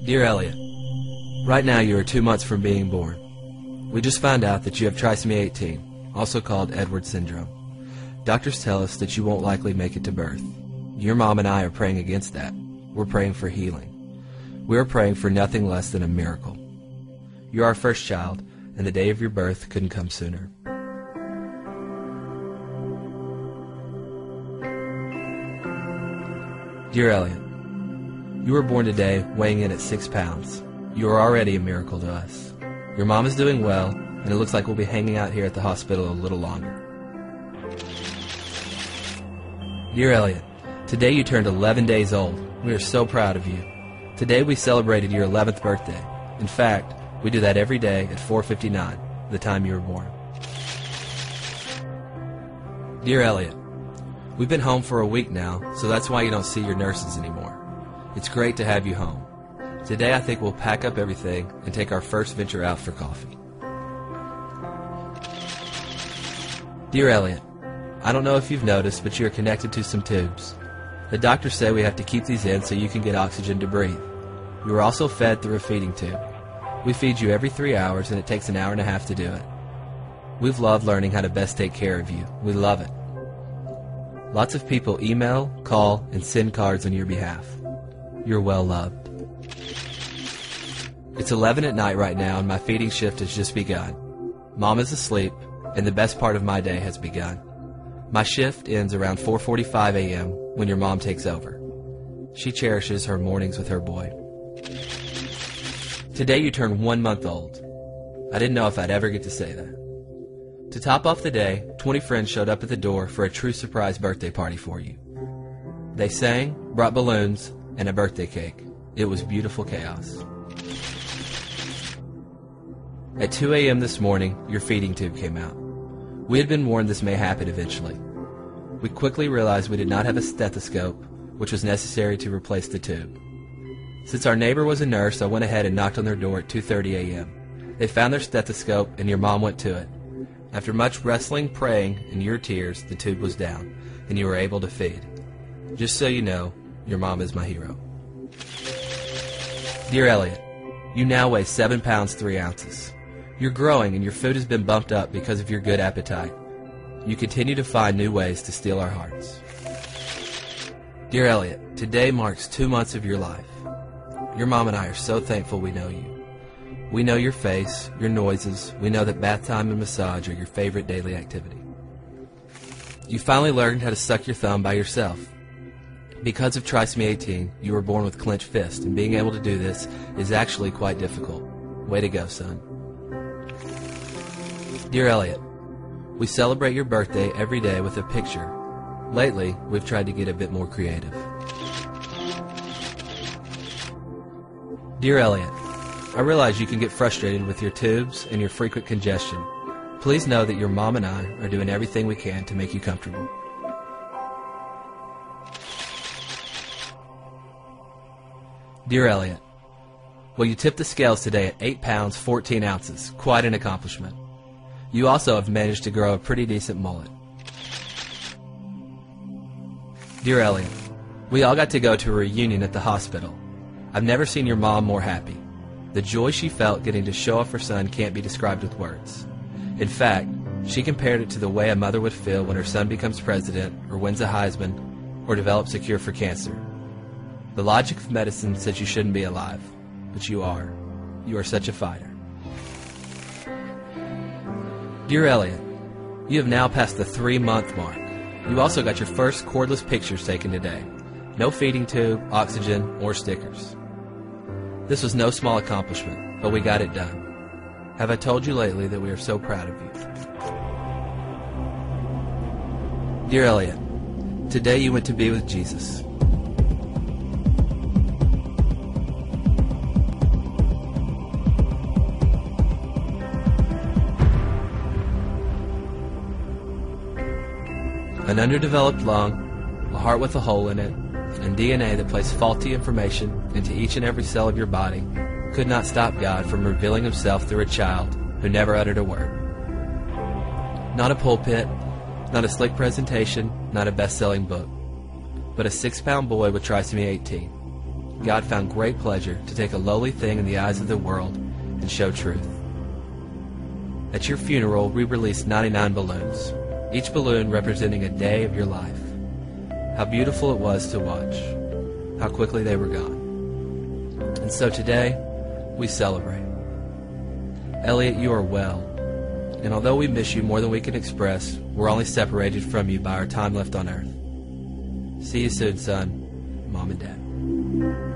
Dear Elliot, right now you are 2 months from being born. We just found out that you have trisomy 18, also called Edwards syndrome. Doctors tell us that you won't likely make it to birth. Your mom and I are praying against that. We're praying for healing. We are praying for nothing less than a miracle. You're our first child, and the day of your birth couldn't come sooner. Dear Elliot, you were born today weighing in at 6 pounds. You are already a miracle to us. Your mom is doing well, and it looks like we'll be hanging out here at the hospital a little longer. Dear Elliot, today you turned 11 days old. We are so proud of you. Today we celebrated your 11th birthday. In fact, we do that every day at 4:59, the time you were born. Dear Elliot, we've been home for a week now, so that's why you don't see your nurses anymore. It's great to have you home. Today I think we'll pack up everything and take our first venture out for coffee. Dear Elliot, I don't know if you've noticed, but you're connected to some tubes. The doctors say we have to keep these in so you can get oxygen to breathe. You are also fed through a feeding tube. We feed you every 3 hours, and it takes an hour and a half to do it. We've loved learning how to best take care of you. We love it. Lots of people email, call, and send cards on your behalf. You're well loved. It's 11 at night right now, and my feeding shift has just begun. Mom is asleep, and the best part of my day has begun. My shift ends around 4:45 a.m. when your mom takes over. She cherishes her mornings with her boy. Today you turn 1 month old. I didn't know if I'd ever get to say that. To top off the day, 20 friends showed up at the door for a true surprise birthday party for you. They sang, brought balloons, and a birthday cake. It was beautiful chaos. At 2 a.m. this morning, your feeding tube came out. We had been warned this may happen eventually. We quickly realized we did not have a stethoscope, which was necessary to replace the tube. Since our neighbor was a nurse, I went ahead and knocked on their door at 2:30 a.m. They found their stethoscope, and your mom went to it. After much wrestling, praying, and your tears, the tube was down, and you were able to feed. Just so you know, your mom is my hero. Dear Elliot, you now weigh 7 pounds 3 ounces. You're growing, and your food has been bumped up because of your good appetite. You continue to find new ways to steal our hearts. Dear Elliot, today marks 2 months of your life. Your mom and I are so thankful we know you. We know your face, your noises. We know that bath time and massage are your favorite daily activity. You finally learned how to suck your thumb by yourself. Because of trisomy 18, you were born with clenched fists, and being able to do this is actually quite difficult. Way to go, son. Dear Elliot, we celebrate your birthday every day with a picture. Lately, we've tried to get a bit more creative. Dear Elliot, I realize you can get frustrated with your tubes and your frequent congestion. Please know that your mom and I are doing everything we can to make you comfortable. Dear Elliot, well, you tipped the scales today at 8 pounds 14 ounces. Quite an accomplishment. You also have managed to grow a pretty decent mullet. Dear Elliot, we all got to go to a reunion at the hospital. I've never seen your mom more happy. The joy she felt getting to show off her son can't be described with words. In fact, she compared it to the way a mother would feel when her son becomes president, or wins a Heisman, or develops a cure for cancer. The logic of medicine says you shouldn't be alive, but you are. You are such a fighter. Dear Elliot, you have now passed the 3-month mark. You also got your first cordless pictures taken today. No feeding tube, oxygen, or stickers. This was no small accomplishment, but we got it done. Have I told you lately that we are so proud of you? Dear Elliot, today you went to be with Jesus. An underdeveloped lung, a heart with a hole in it, and DNA that placed faulty information into each and every cell of your body could not stop God from revealing himself through a child who never uttered a word. Not a pulpit, not a slick presentation, not a best-selling book, but a 6-pound boy with trisomy 18. God found great pleasure to take a lowly thing in the eyes of the world and show truth. At your funeral, we released 99 balloons, each balloon representing a day of your life. How beautiful it was to watch, how quickly they were gone. And so today, we celebrate. Elliot, you are well, and although we miss you more than we can express, we're only separated from you by our time left on earth. See you soon, son, Mom and Dad.